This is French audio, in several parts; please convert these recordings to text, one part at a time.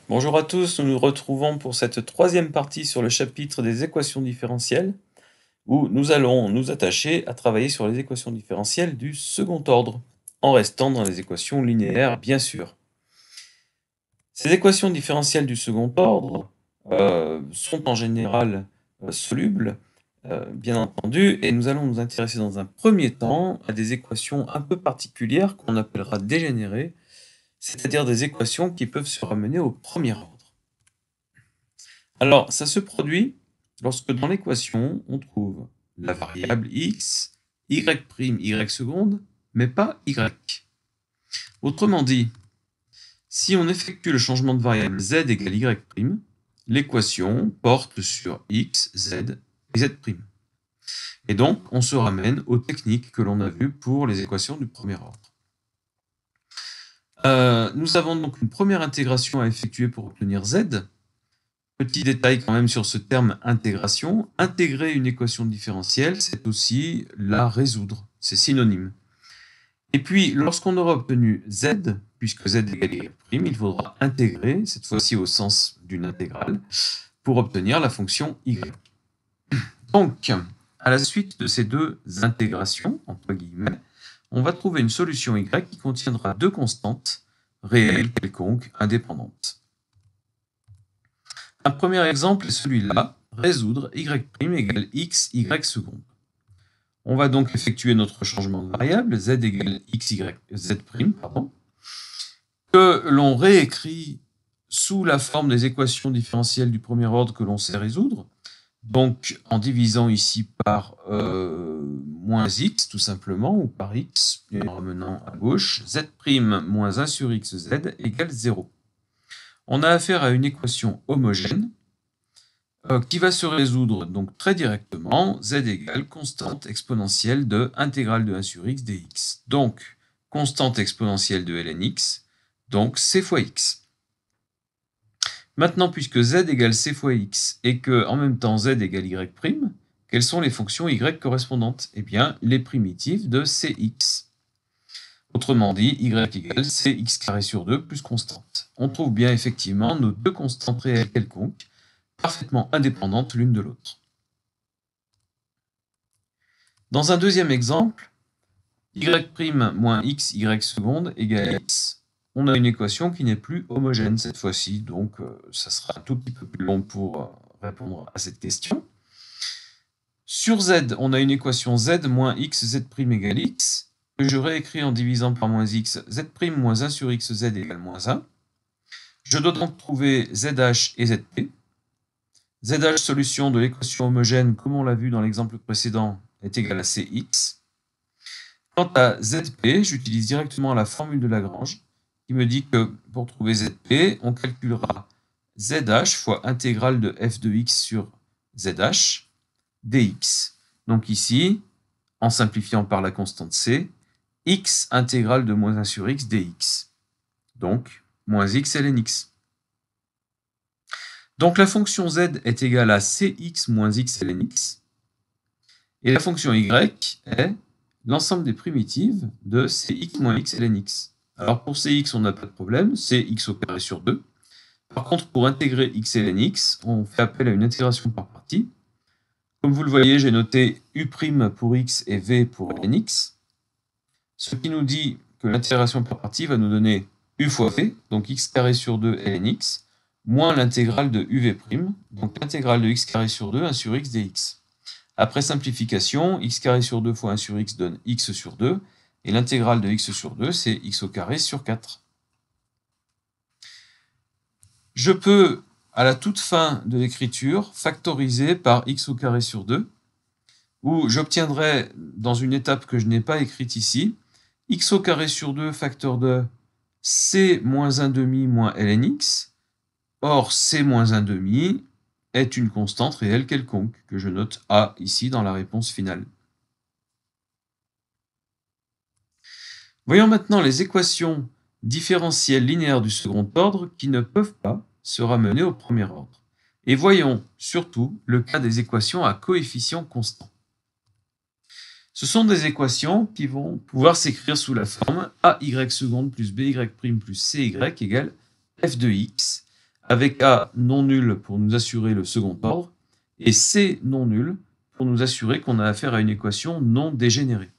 Bonjour à tous, nous nous retrouvons pour cette troisième partie sur le chapitre des équations différentielles, où nous allons nous attacher à travailler sur les équations différentielles du second ordre, en restant dans les équations linéaires bien sûr. Ces équations différentielles du second ordre sont en général solubles, bien entendu, et nous allons nous intéresser dans un premier temps à des équations un peu particulières qu'on appellera dégénérées, c'est-à-dire des équations qui peuvent se ramener au premier ordre. Alors, ça se produit lorsque dans l'équation, on trouve la variable x, y', y seconde, mais pas y. Autrement dit, si on effectue le changement de variable z égale y', l'équation porte sur x, z et z'. Et donc, on se ramène aux techniques que l'on a vues pour les équations du premier ordre. Nous avons donc une première intégration à effectuer pour obtenir z. Petit détail quand même sur ce terme intégration. Intégrer une équation différentielle, c'est aussi la résoudre. C'est synonyme. Et puis, lorsqu'on aura obtenu z, puisque z égale y', il faudra intégrer, cette fois-ci au sens d'une intégrale, pour obtenir la fonction y. Donc, à la suite de ces deux intégrations, entre guillemets, on va trouver une solution y qui contiendra deux constantes réelles quelconques indépendantes. Un premier exemple est celui-là, résoudre y' égale x, y seconde. On va donc effectuer notre changement de variable, z égale x, y, z', que l'on réécrit sous la forme des équations différentielles du premier ordre que l'on sait résoudre, donc en divisant ici par moins x tout simplement, ou par x, et en ramenant à gauche, z' moins 1 sur x, z égale 0. On a affaire à une équation homogène qui va se résoudre donc très directement, z égale constante exponentielle de intégrale de 1 sur x dx. Donc, constante exponentielle de ln x, donc c fois x. Maintenant, puisque z égale c fois x et que en même temps z égale y', quelles sont les fonctions y correspondantes? Eh bien, les primitives de cx. Autrement dit, y égale cx carré sur 2 plus constante. On trouve bien effectivement nos deux constantes réelles quelconques, parfaitement indépendantes l'une de l'autre. Dans un deuxième exemple, y' moins x, y seconde égale x. On a une équation qui n'est plus homogène cette fois-ci, donc ça sera un tout petit peu plus long pour répondre à cette question. Sur z, on a une équation z moins x, z' égale x, que je réécris en divisant par moins x, z' moins 1 sur x, z égale moins 1. Je dois donc trouver zh et zp. zh, solution de l'équation homogène, comme on l'a vu dans l'exemple précédent, est égal à cx. Quant à zp, j'utilise directement la formule de Lagrange, qui me dit que pour trouver zp, on calculera zh fois intégrale de f de x sur zh dx. Donc ici, en simplifiant par la constante c, x intégrale de moins 1 sur x dx. Donc, moins x ln x. Donc la fonction z est égale à cx moins x ln x. Et la fonction y est l'ensemble des primitives de cx moins x ln x. Alors pour cx, on n'a pas de problème, c'est x au carré sur 2. Par contre, pour intégrer x ln x, on fait appel à une intégration par partie. Comme vous le voyez, j'ai noté u' pour x et v pour ln x. Ce qui nous dit que l'intégration par partie va nous donner u fois v, donc x carré sur 2 ln x, moins l'intégrale de uv', donc l'intégrale de x carré sur 2, 1 sur x dx. Après simplification, x carré sur 2 fois 1 sur x donne x sur 2, et l'intégrale de x sur 2, c'est x au carré sur 4. Je peux, à la toute fin de l'écriture, factoriser par x au carré sur 2, où j'obtiendrai, dans une étape que je n'ai pas écrite ici, x au carré sur 2 facteur de c moins 1 demi moins ln x. Or, c moins 1 demi est une constante réelle quelconque, que je note A ici dans la réponse finale. Voyons maintenant les équations différentielles linéaires du second ordre qui ne peuvent pas se ramener au premier ordre. Et voyons surtout le cas des équations à coefficients constants. Ce sont des équations qui vont pouvoir s'écrire sous la forme AY seconde plus BY' plus CY égale f de x, avec A non nul pour nous assurer le second ordre, et C non nul pour nous assurer qu'on a affaire à une équation non dégénérée.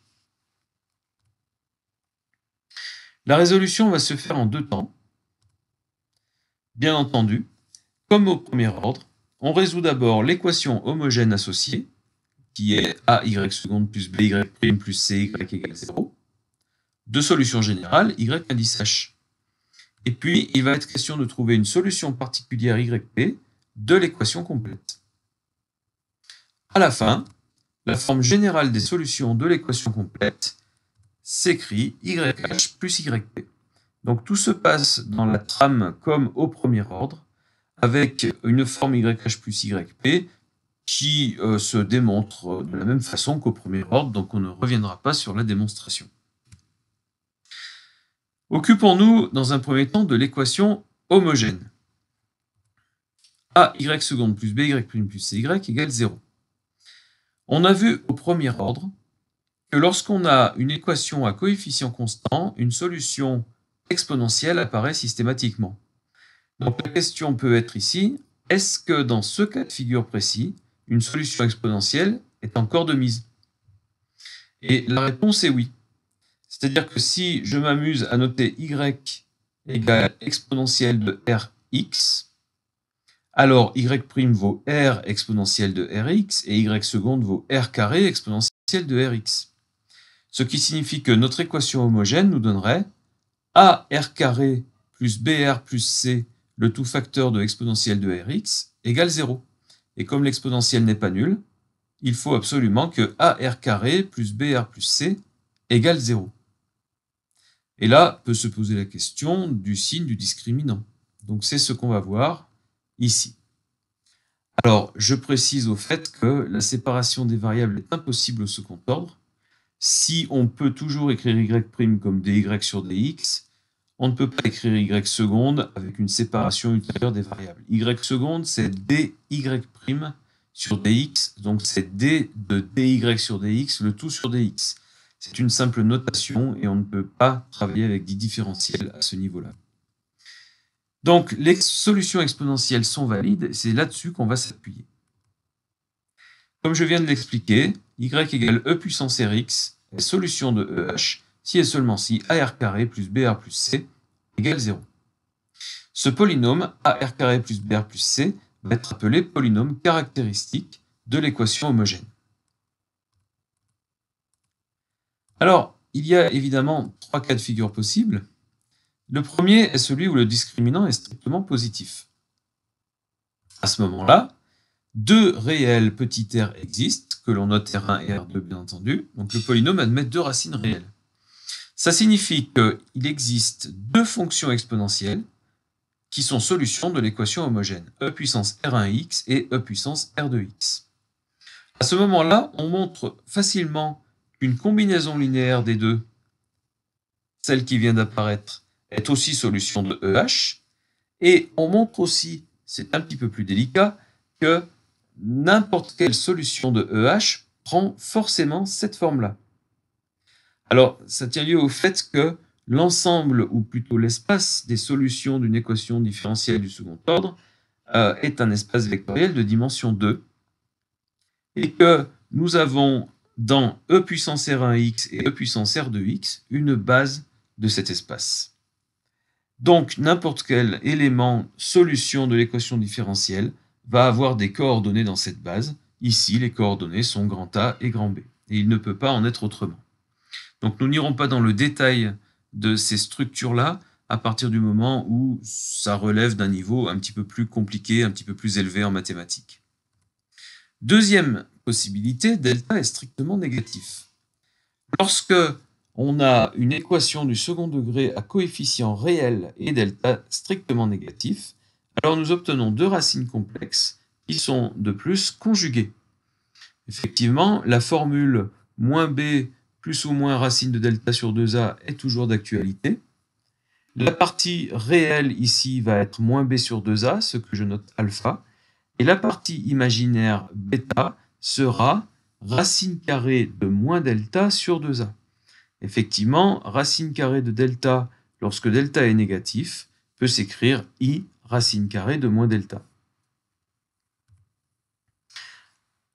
La résolution va se faire en deux temps. Bien entendu, comme au premier ordre, on résout d'abord l'équation homogène associée, qui est AY seconde plus BY prime plus CY égale 0. De solution générale, Y indice H. Et puis, il va être question de trouver une solution particulière YP de l'équation complète. À la fin, la forme générale des solutions de l'équation complète s'écrit YH plus YP. Donc tout se passe dans la trame comme au premier ordre, avec une forme YH plus YP qui se démontre de la même façon qu'au premier ordre, donc on ne reviendra pas sur la démonstration. Occupons-nous dans un premier temps de l'équation homogène. AY seconde plus BY prime plus CY égale 0. On a vu au premier ordre que lorsqu'on a une équation à coefficient constant, une solution exponentielle apparaît systématiquement. Donc la question peut être ici, est-ce que dans ce cas de figure précis, une solution exponentielle est encore de mise? Et la réponse est oui. C'est-à-dire que si je m'amuse à noter y égale exponentielle de Rx, alors y' vaut R exponentielle de Rx et y seconde vaut R carré exponentielle de Rx. Ce qui signifie que notre équation homogène nous donnerait A R carré plus BR plus C, le tout facteur de exponentielle de Rx, égale 0. Et comme l'exponentielle n'est pas nulle, il faut absolument que AR carré plus BR plus C égale 0. Et là, peut se poser la question du signe du discriminant. Donc c'est ce qu'on va voir ici. Alors, je précise au fait que la séparation des variables est impossible au second ordre. Si on peut toujours écrire y' comme dy sur dx, on ne peut pas écrire y seconde avec une séparation ultérieure des variables. Y seconde, c'est dy' sur dx, donc c'est d de dy sur dx, le tout sur dx. C'est une simple notation et on ne peut pas travailler avec des différentiels à ce niveau-là. Donc, les solutions exponentielles sont valides, c'est là-dessus qu'on va s'appuyer. Comme je viens de l'expliquer, y égale e puissance rx est solution de EH si et seulement si AR carré plus BR plus C égale 0. Ce polynôme AR carré plus BR plus C va être appelé polynôme caractéristique de l'équation homogène. Alors, il y a évidemment trois cas de figure possibles. Le premier est celui où le discriminant est strictement positif. À ce moment-là, deux réels petits r existent, que l'on note R1 et R2 bien entendu, donc le polynôme admet deux racines réelles. Ça signifie qu'il existe deux fonctions exponentielles qui sont solutions de l'équation homogène, e puissance R1x et e puissance R2x. À ce moment-là, on montre facilement qu'une combinaison linéaire des deux, celle qui vient d'apparaître, est aussi solution de EH, et on montre aussi, c'est un petit peu plus délicat, que n'importe quelle solution de EH prend forcément cette forme-là. Alors, ça tient lieu au fait que l'ensemble, ou plutôt l'espace des solutions d'une équation différentielle du second ordre est un espace vectoriel de dimension 2, et que nous avons dans e puissance R1x et e puissance R2x une base de cet espace. Donc, n'importe quel élément solution de l'équation différentielle va avoir des coordonnées dans cette base. Ici, les coordonnées sont grand A et grand B. Et il ne peut pas en être autrement. Donc, nous n'irons pas dans le détail de ces structures-là à partir du moment où ça relève d'un niveau un petit peu plus compliqué, un petit peu plus élevé en mathématiques. Deuxième possibilité, delta est strictement négatif. Lorsque on a une équation du second degré à coefficient réel et delta strictement négatif, alors nous obtenons deux racines complexes qui sont de plus conjuguées. Effectivement, la formule moins b plus ou moins racine de delta sur 2a est toujours d'actualité. La partie réelle ici va être moins b sur 2a, ce que je note alpha, et la partie imaginaire bêta sera racine carrée de moins delta sur 2a. Effectivement, racine carrée de delta, lorsque delta est négatif, peut s'écrire i racine carrée de moins delta.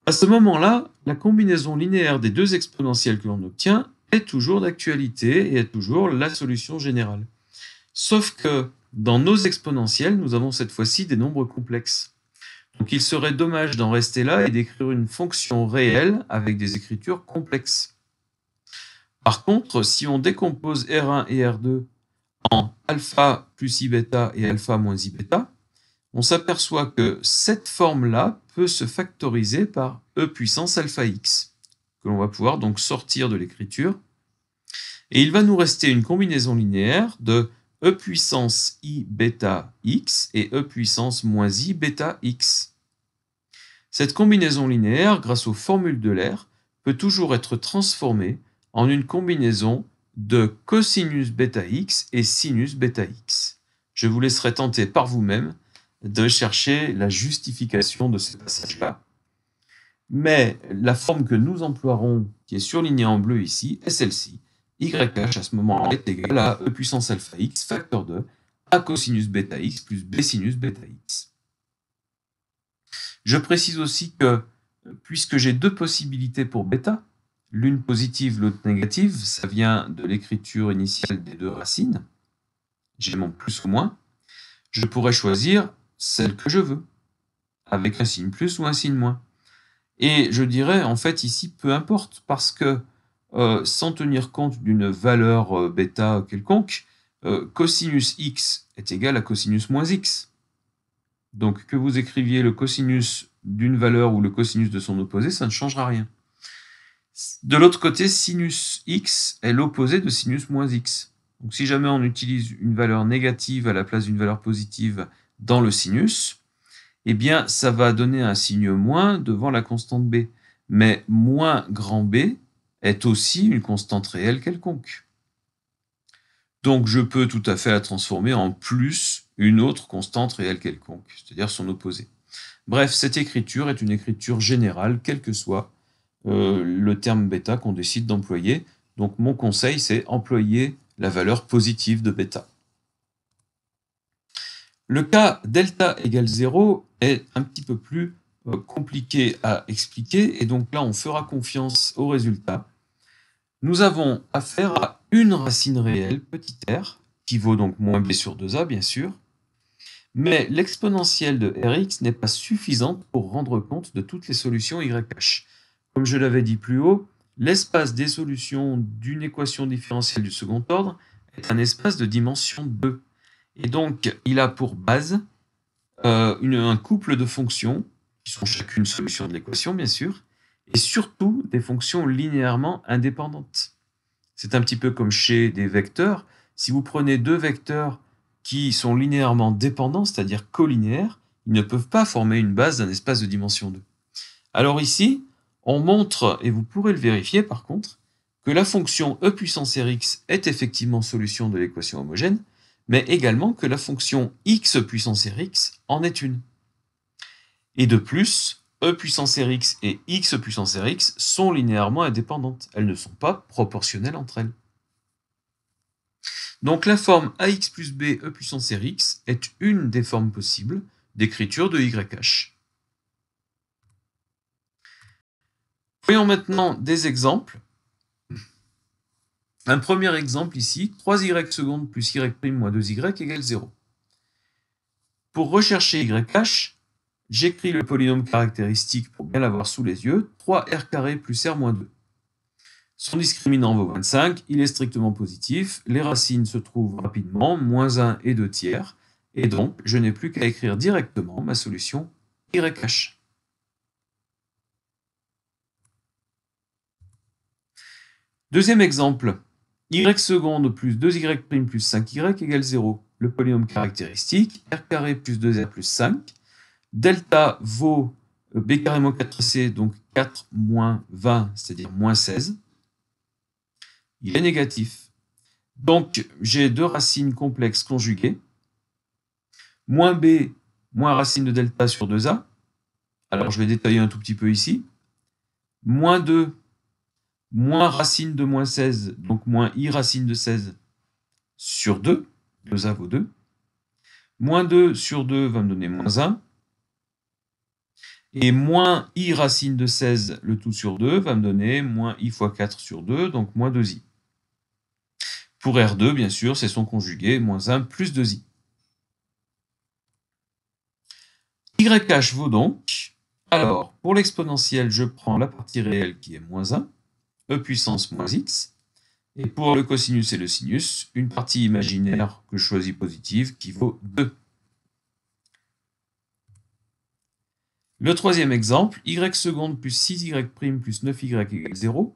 À ce moment-là, la combinaison linéaire des deux exponentielles que l'on obtient est toujours d'actualité et est toujours la solution générale. Sauf que dans nos exponentielles, nous avons cette fois-ci des nombres complexes. Donc il serait dommage d'en rester là et d'écrire une fonction réelle avec des écritures complexes. Par contre, si on décompose R1 et R2 en alpha plus I bêta et alpha moins I bêta, on s'aperçoit que cette forme-là peut se factoriser par E puissance alpha x, que l'on va pouvoir donc sortir de l'écriture. Et il va nous rester une combinaison linéaire de E puissance I bêta x et E puissance moins I bêta x. Cette combinaison linéaire, grâce aux formules d'Euler, peut toujours être transformée en une combinaison de cosinus bêta x et sinus bêta x. Je vous laisserai tenter par vous-même de chercher la justification de ce passage-là. Mais la forme que nous emploierons, qui est surlignée en bleu ici, est celle-ci. YH à ce moment-là est égal à E puissance alpha x facteur 2 a cosinus bêta x plus b sinus bêta x. Je précise aussi que, puisque j'ai deux possibilités pour bêta, l'une positive, l'autre négative, ça vient de l'écriture initiale des deux racines, j'ai mon plus ou moins, je pourrais choisir celle que je veux, avec un signe plus ou un signe moins. Et je dirais, en fait, ici, peu importe, parce que sans tenir compte d'une valeur bêta quelconque, cosinus x est égal à cosinus moins x. Donc, que vous écriviez le cosinus d'une valeur ou le cosinus de son opposé, ça ne changera rien. De l'autre côté, sinus x est l'opposé de sinus moins x. Donc, si jamais on utilise une valeur négative à la place d'une valeur positive dans le sinus, eh bien, ça va donner un signe moins devant la constante b. Mais moins grand B est aussi une constante réelle quelconque. Donc, je peux tout à fait la transformer en plus une autre constante réelle quelconque, c'est-à-dire son opposé. Bref, cette écriture est une écriture générale, quel que soit le terme bêta qu'on décide d'employer. Donc, mon conseil, c'est employer la valeur positive de bêta. Le cas delta égale 0 est un petit peu plus compliqué à expliquer, et donc là, on fera confiance au résultat. Nous avons affaire à une racine réelle, petit r, qui vaut donc moins b sur 2a, bien sûr, mais l'exponentielle de Rx n'est pas suffisante pour rendre compte de toutes les solutions YH. Comme je l'avais dit plus haut, l'espace des solutions d'une équation différentielle du second ordre est un espace de dimension 2. Et donc, il a pour base un couple de fonctions, qui sont chacune solution de l'équation, bien sûr, et surtout des fonctions linéairement indépendantes. C'est un petit peu comme chez des vecteurs. Si vous prenez deux vecteurs qui sont linéairement dépendants, c'est-à-dire collinéaires, ils ne peuvent pas former une base d'un espace de dimension 2. Alors ici, on montre, et vous pourrez le vérifier par contre, que la fonction e puissance rx est effectivement solution de l'équation homogène, mais également que la fonction x puissance rx en est une. Et de plus, e puissance rx et x puissance rx sont linéairement indépendantes. Elles ne sont pas proportionnelles entre elles. Donc la forme ax plus b e puissance rx est une des formes possibles d'écriture de YH. Voyons maintenant des exemples. Un premier exemple ici, 3y secondes plus y' moins 2y égale 0. Pour rechercher YH, j'écris le polynôme caractéristique pour bien l'avoir sous les yeux, 3r carré plus r moins 2. Son discriminant vaut 25, il est strictement positif, les racines se trouvent rapidement, moins 1 et 2 tiers, et donc je n'ai plus qu'à écrire directement ma solution YH. Deuxième exemple, y seconde plus 2y' plus 5y égale 0. Le polynôme caractéristique, r carré plus 2r plus 5. Delta vaut b carré moins 4c, donc 4 moins 20, c'est-à-dire moins 16. Il est négatif. Donc, j'ai deux racines complexes conjuguées. Moins b, moins racine de delta sur 2a. Alors, je vais détailler un tout petit peu ici. Moins 2, moins racine de moins 16, donc moins i racine de 16 sur 2. 2a vaut 2. Moins 2 sur 2 va me donner moins 1. Et moins i racine de 16, le tout sur 2, va me donner moins i fois 4 sur 2, donc moins 2i. Pour R2, bien sûr, c'est son conjugué, moins 1 plus 2i. YH vaut donc, alors, pour l'exponentielle, je prends la partie réelle qui est moins 1, e puissance moins x, et pour le cosinus et le sinus, une partie imaginaire que je choisis positive qui vaut 2. Le troisième exemple, y seconde plus 6y' plus 9y égale 0.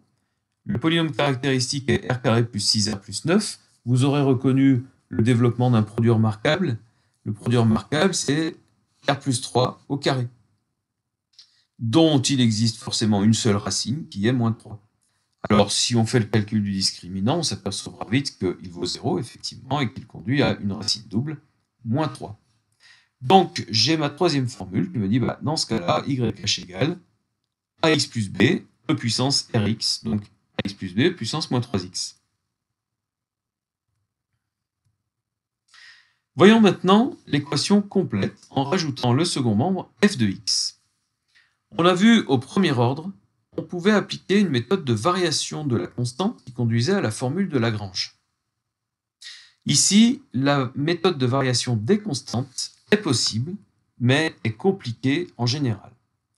Le polynôme caractéristique est r carré plus 6r plus 9. Vous aurez reconnu le développement d'un produit remarquable. Le produit remarquable, c'est r plus 3 au carré, dont il existe forcément une seule racine, qui est moins 3. Alors, si on fait le calcul du discriminant, on s'apercevra vite qu'il vaut 0, effectivement, et qu'il conduit à une racine double, moins 3. Donc, j'ai ma troisième formule qui me dit, dans ce cas-là, YH égale AX plus B, E puissance RX, donc AX plus B, puissance moins 3X. Voyons maintenant l'équation complète en rajoutant le second membre f de x. On a vu au premier ordre, on pouvait appliquer une méthode de variation de la constante qui conduisait à la formule de Lagrange. Ici, la méthode de variation des constantes est possible, mais est compliquée en général.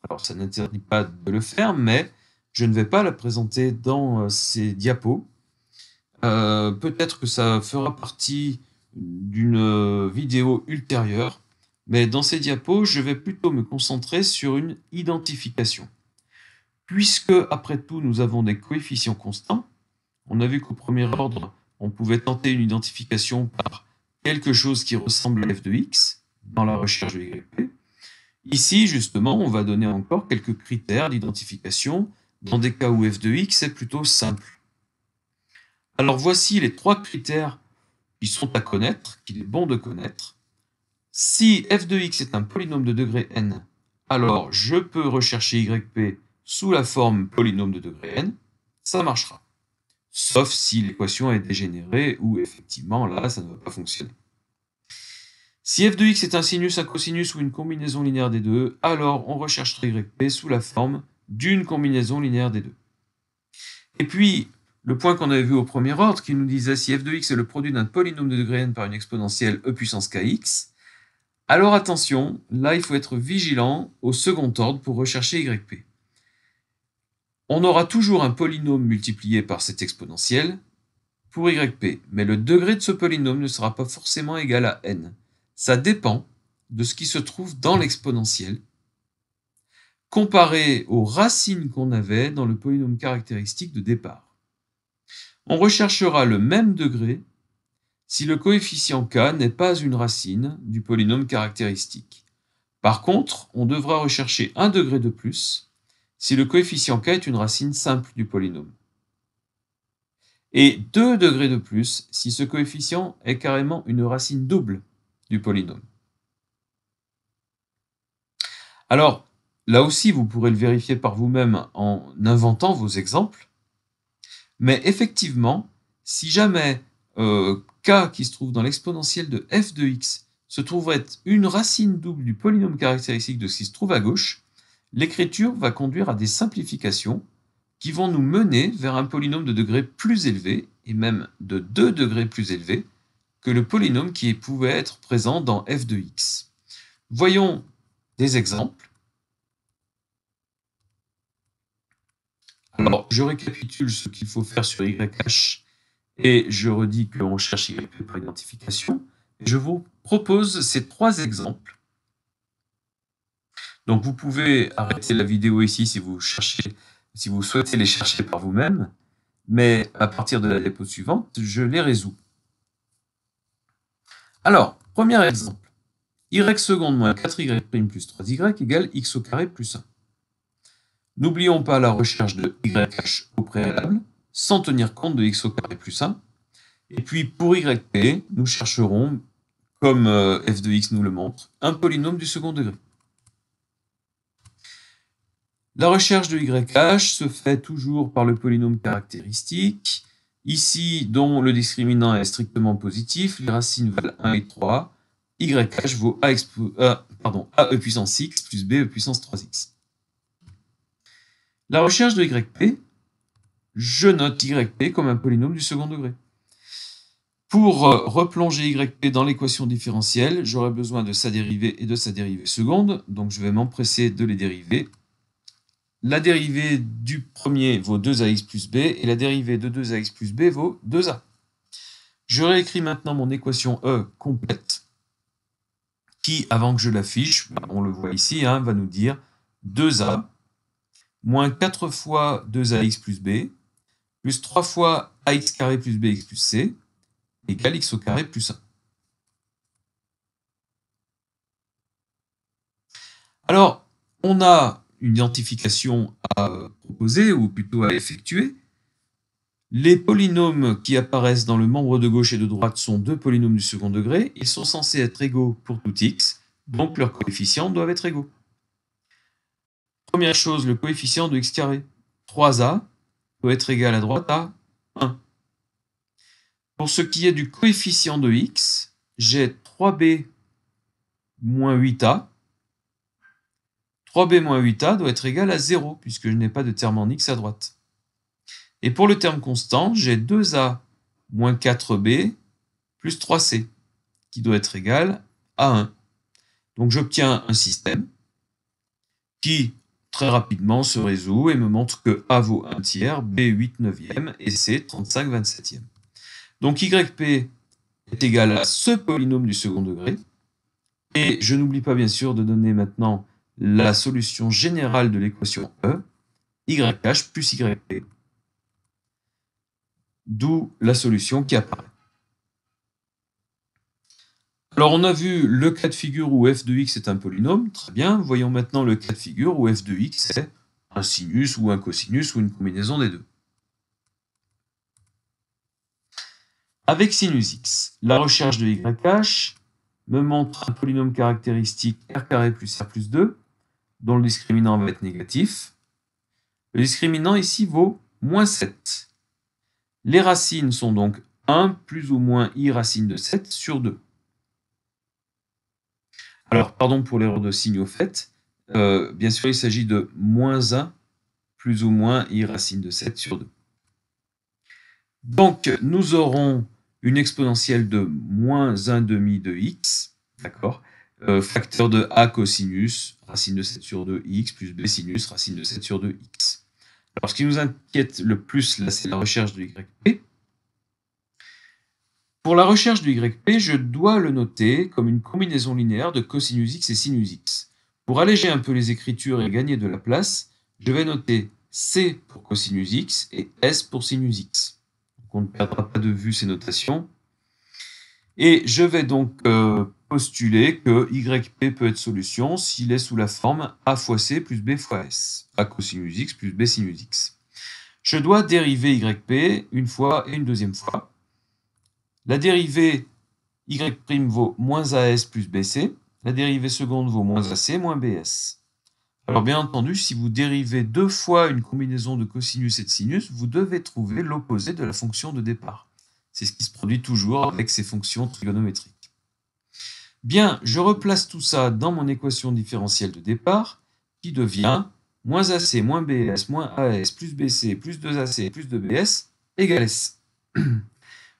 Alors, ça n'interdit pas de le faire, mais je ne vais pas la présenter dans ces diapos. Peut-être que ça fera partie d'une vidéo ultérieure, mais dans ces diapos, je vais plutôt me concentrer sur une identification. Puisque, après tout, nous avons des coefficients constants, on a vu qu'au premier ordre, on pouvait tenter une identification par quelque chose qui ressemble à f de x dans la recherche de YP. Ici, justement, on va donner encore quelques critères d'identification dans des cas où f de x est plutôt simple. Alors voici les 3 critères qui sont à connaître, qu'il est bon de connaître. Si f de x est un polynôme de degré n, alors je peux rechercher YP sous la forme polynôme de degré n, ça marchera. Sauf si l'équation est dégénérée ou effectivement là ça ne va pas fonctionner. Si f de x est un sinus, un cosinus ou une combinaison linéaire des deux, alors on recherchera YP sous la forme d'une combinaison linéaire des deux. Et puis, le point qu'on avait vu au premier ordre qui nous disait si f de x est le produit d'un polynôme de degré n par une exponentielle e puissance kx, alors attention, là il faut être vigilant au second ordre pour rechercher YP. On aura toujours un polynôme multiplié par cette exponentielle pour YP, mais le degré de ce polynôme ne sera pas forcément égal à n. Ça dépend de ce qui se trouve dans l'exponentielle, comparé aux racines qu'on avait dans le polynôme caractéristique de départ. On recherchera le même degré si le coefficient k n'est pas une racine du polynôme caractéristique. Par contre, on devra rechercher un degré de plus si le coefficient k est une racine simple du polynôme. Et 2 degrés de plus si ce coefficient est carrément une racine double du polynôme. Alors, là aussi, vous pourrez le vérifier par vous-même en inventant vos exemples. Mais effectivement, si jamais k qui se trouve dans l'exponentielle de f de x se trouverait une racine double du polynôme caractéristique de ce qui se trouve à gauche, l'écriture va conduire à des simplifications qui vont nous mener vers un polynôme de degré plus élevé, et même de 2 degrés plus élevé, que le polynôme qui pouvait être présent dans f de x. Voyons des exemples. Alors, je récapitule ce qu'il faut faire sur YH, et je redis qu'on cherche YP par identification. Je vous propose ces 3 exemples. Donc vous pouvez arrêter la vidéo ici si vous souhaitez les chercher par vous-même, mais à partir de la diapo suivante, je les résous. Alors, premier exemple. Y seconde moins 4y' plus 3y égale x au carré plus 1. N'oublions pas la recherche de YH au préalable, sans tenir compte de x au carré plus 1. Et puis pour YP, nous chercherons, comme f de x nous le montre, un polynôme du second degré. La recherche de YH se fait toujours par le polynôme caractéristique, ici dont le discriminant est strictement positif, les racines valent 1 et 3, YH vaut AE puissance X plus BE puissance 3X. La recherche de YP, je note YP comme un polynôme du second degré. Pour replonger YP dans l'équation différentielle, j'aurai besoin de sa dérivée et de sa dérivée seconde, donc je vais m'empresser de les dériver. La dérivée du premier vaut 2ax plus b, et la dérivée de 2ax plus b vaut 2a. Je réécris maintenant mon équation E complète, qui, avant que je l'affiche, on le voit ici, va nous dire 2a moins 4 fois 2ax plus b, plus 3 fois ax carré plus bx plus c, égale x au carré plus 1. Alors, on a une identification à proposer, ou plutôt à effectuer. Les polynômes qui apparaissent dans le membre de gauche et de droite sont deux polynômes du second degré. Ils sont censés être égaux pour tout x, donc leurs coefficients doivent être égaux. Première chose, le coefficient de x carré. 3a doit être égal à droite à 1. Pour ce qui est du coefficient de x, j'ai 3b moins 8a. 3b moins 8a doit être égal à 0, puisque je n'ai pas de terme en x à droite. Et pour le terme constant, j'ai 2a moins 4b plus 3c, qui doit être égal à 1. Donc j'obtiens un système qui, très rapidement, se résout et me montre que a vaut 1 tiers, b 8 neuvième et c 35 27e. Donc YP est égal à ce polynôme du second degré. Et je n'oublie pas bien sûr de donner maintenant la solution générale de l'équation E, YH plus YP. D'où la solution qui apparaît. Alors on a vu le cas de figure où f de x est un polynôme, très bien. Voyons maintenant le cas de figure où f de x est un sinus ou un cosinus ou une combinaison des deux. Avec sinus x, la recherche de YH me montre un polynôme caractéristique r carré plus r plus 2, dont le discriminant va être négatif. Le discriminant ici vaut moins 7. Les racines sont donc 1 plus ou moins i racine de 7 sur 2. Alors, pardon pour l'erreur de signe au fait. Bien sûr, il s'agit de moins 1 plus ou moins i racine de 7 sur 2. Donc, nous aurons une exponentielle de moins 1,5 de x, d'accord, facteur de a cosinus, racine de 7 sur 2 x, plus b sinus, racine de 7 sur 2 x. Alors, ce qui nous inquiète le plus, là, c'est la recherche de YP. Pour la recherche de YP, je dois le noter comme une combinaison linéaire de cosinus x et sinus x. Pour alléger un peu les écritures et gagner de la place, je vais noter C pour cosinus x et S pour sinus x. Donc on ne perdra pas de vue ces notations. Et je vais donc postuler que YP peut être solution s'il est sous la forme A fois C plus B fois S. A cosinus x plus B sinus x. Je dois dériver YP une fois et une deuxième fois. La dérivée y' vaut moins AS plus BC. La dérivée seconde vaut moins AC moins BS. Alors bien entendu, si vous dérivez deux fois une combinaison de cosinus et de sinus, vous devez trouver l'opposé de la fonction de départ. C'est ce qui se produit toujours avec ces fonctions trigonométriques. Bien, je replace tout ça dans mon équation différentielle de départ, qui devient moins AC moins BS moins AS plus BC plus 2AC plus 2BS égale S.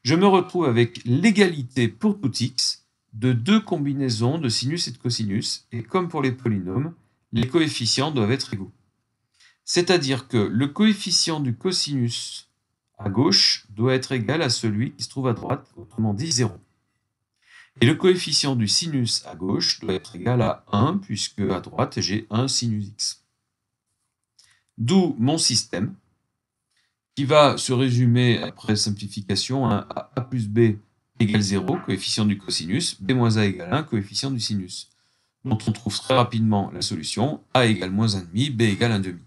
Je me retrouve avec l'égalité pour tout x de deux combinaisons de sinus et de cosinus, et comme pour les polynômes, les coefficients doivent être égaux. C'est-à-dire que le coefficient du cosinus à gauche doit être égal à celui qui se trouve à droite, autrement dit 0. Et le coefficient du sinus à gauche doit être égal à 1, puisque à droite j'ai 1 sinus x. D'où mon système, qui va se résumer, après simplification, à a plus b égale 0, coefficient du cosinus, b moins a égale 1, coefficient du sinus, dont on trouve très rapidement la solution, a égale moins 1,5, b égale 1,5.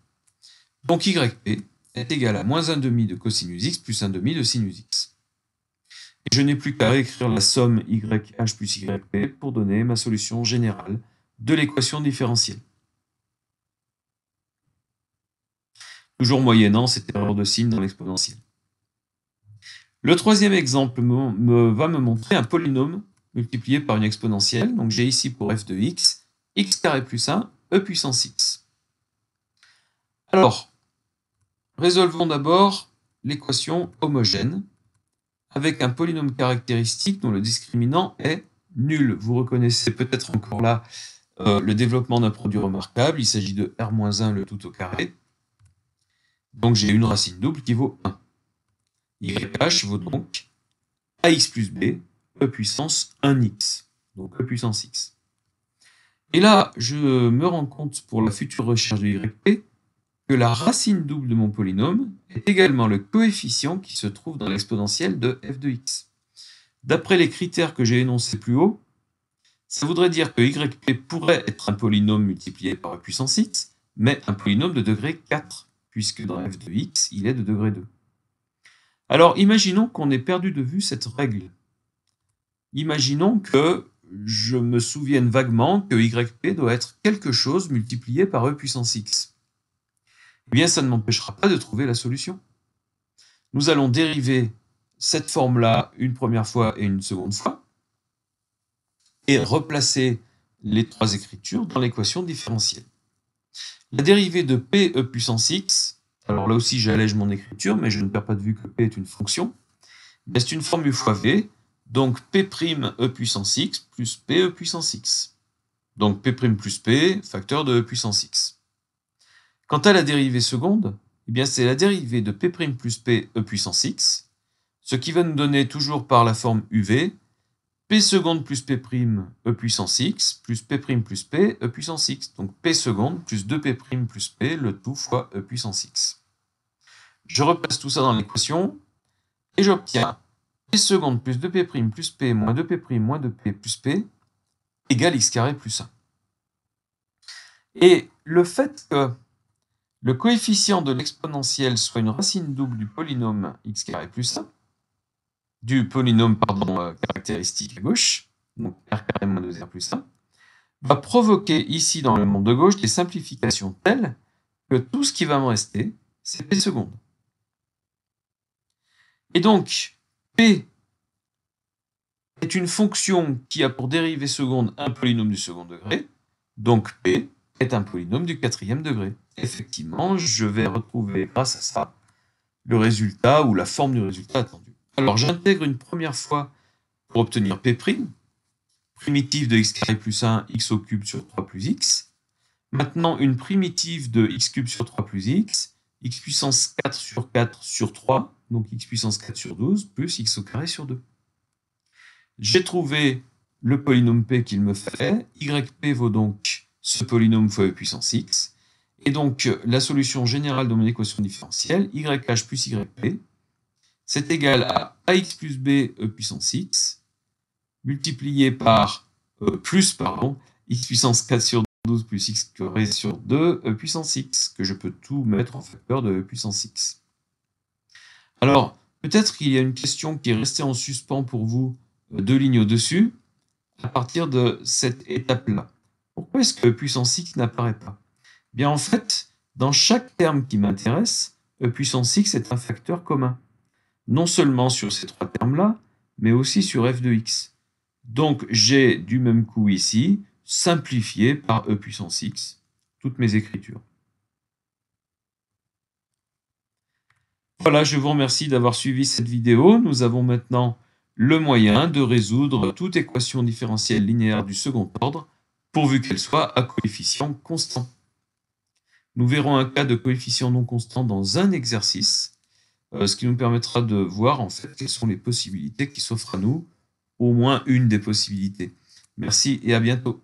Donc YP est égal à moins 1,5 de cosinus x plus 1,5 de sinus x. Et je n'ai plus qu'à réécrire la somme YH plus YP pour donner ma solution générale de l'équation différentielle. Toujours moyennant cette erreur de signe dans l'exponentielle. Le troisième exemple va me montrer un polynôme multiplié par une exponentielle. Donc j'ai ici pour f de x, x carré plus 1, e puissance x. Alors, résolvons d'abord l'équation homogène avec un polynôme caractéristique dont le discriminant est nul. Vous reconnaissez peut-être encore là le développement d'un produit remarquable. Il s'agit de R-1 le tout au carré. Donc j'ai une racine double qui vaut 1. YH vaut donc AX plus B, E puissance 1x. Donc E puissance x. Et là, je me rends compte pour la future recherche de YP que la racine double de mon polynôme est également le coefficient qui se trouve dans l'exponentielle de f de x. D'après les critères que j'ai énoncés plus haut, ça voudrait dire que YP pourrait être un polynôme multiplié par e puissance x, mais un polynôme de degré 4, puisque dans f de x, il est de degré 2. Alors, imaginons qu'on ait perdu de vue cette règle. Imaginons que je me souvienne vaguement que YP doit être quelque chose multiplié par e puissance x. Eh bien, ça ne m'empêchera pas de trouver la solution. Nous allons dériver cette forme-là une première fois et une seconde fois, et replacer les trois écritures dans l'équation différentielle. La dérivée de p e puissance x, alors là aussi j'allège mon écriture, mais je ne perds pas de vue que p est une fonction, c'est une forme u fois v, donc p' e puissance x plus p e puissance x. Donc p' plus p, facteur de e puissance x. Quant à la dérivée seconde, eh bien c'est la dérivée de p' plus p e puissance x, ce qui va nous donner toujours par la forme uv, p seconde plus p' e puissance x plus p' plus p e puissance x. Donc p seconde plus 2p' plus p, le tout fois e puissance x. Je replace tout ça dans l'équation et j'obtiens p seconde plus 2p' plus p moins 2p' moins 2p plus p égale x carré plus 1. Et le fait que le coefficient de l'exponentielle soit une racine double du polynôme x carré plus 1, du polynôme caractéristique à gauche, donc r carré moins 2r plus 1, va provoquer ici dans le monde de gauche des simplifications telles que tout ce qui va me rester, c'est p seconde. Et donc, p est une fonction qui a pour dérivée seconde un polynôme du second degré, donc p est un polynôme du quatrième degré. Effectivement, je vais retrouver grâce à ça le résultat ou la forme du résultat attendu. Alors j'intègre une première fois pour obtenir p', primitive de x carré plus 1, x au cube sur 3 plus x. Maintenant une primitive de x cube sur 3 plus x puissance 4 sur 3, donc x puissance 4 sur 12, plus x au carré sur 2. J'ai trouvé le polynôme p qu'il me fallait, yp vaut donc ce polynôme fois e puissance x, et donc la solution générale de mon équation différentielle, YH plus YP, c'est égal à AX plus B e puissance x, multiplié par, x puissance 4 sur 12 plus x carré sur 2 e puissance x, que je peux tout mettre en facteur de e puissance x. Alors, peut-être qu'il y a une question qui est restée en suspens pour vous, deux lignes au-dessus, à partir de cette étape-là. Pourquoi est-ce que e puissance x n'apparaît pas? Bien en fait, dans chaque terme qui m'intéresse, e puissance x est un facteur commun. Non seulement sur ces trois termes-là, mais aussi sur f de x. Donc j'ai du même coup ici simplifié par e puissance x toutes mes écritures. Voilà, je vous remercie d'avoir suivi cette vidéo. Nous avons maintenant le moyen de résoudre toute équation différentielle linéaire du second ordre, pourvu qu'elle soit à coefficient constant. Nous verrons un cas de coefficient non constant dans un exercice, ce qui nous permettra de voir en fait quelles sont les possibilités qui s'offrent à nous, au moins une des possibilités. Merci et à bientôt.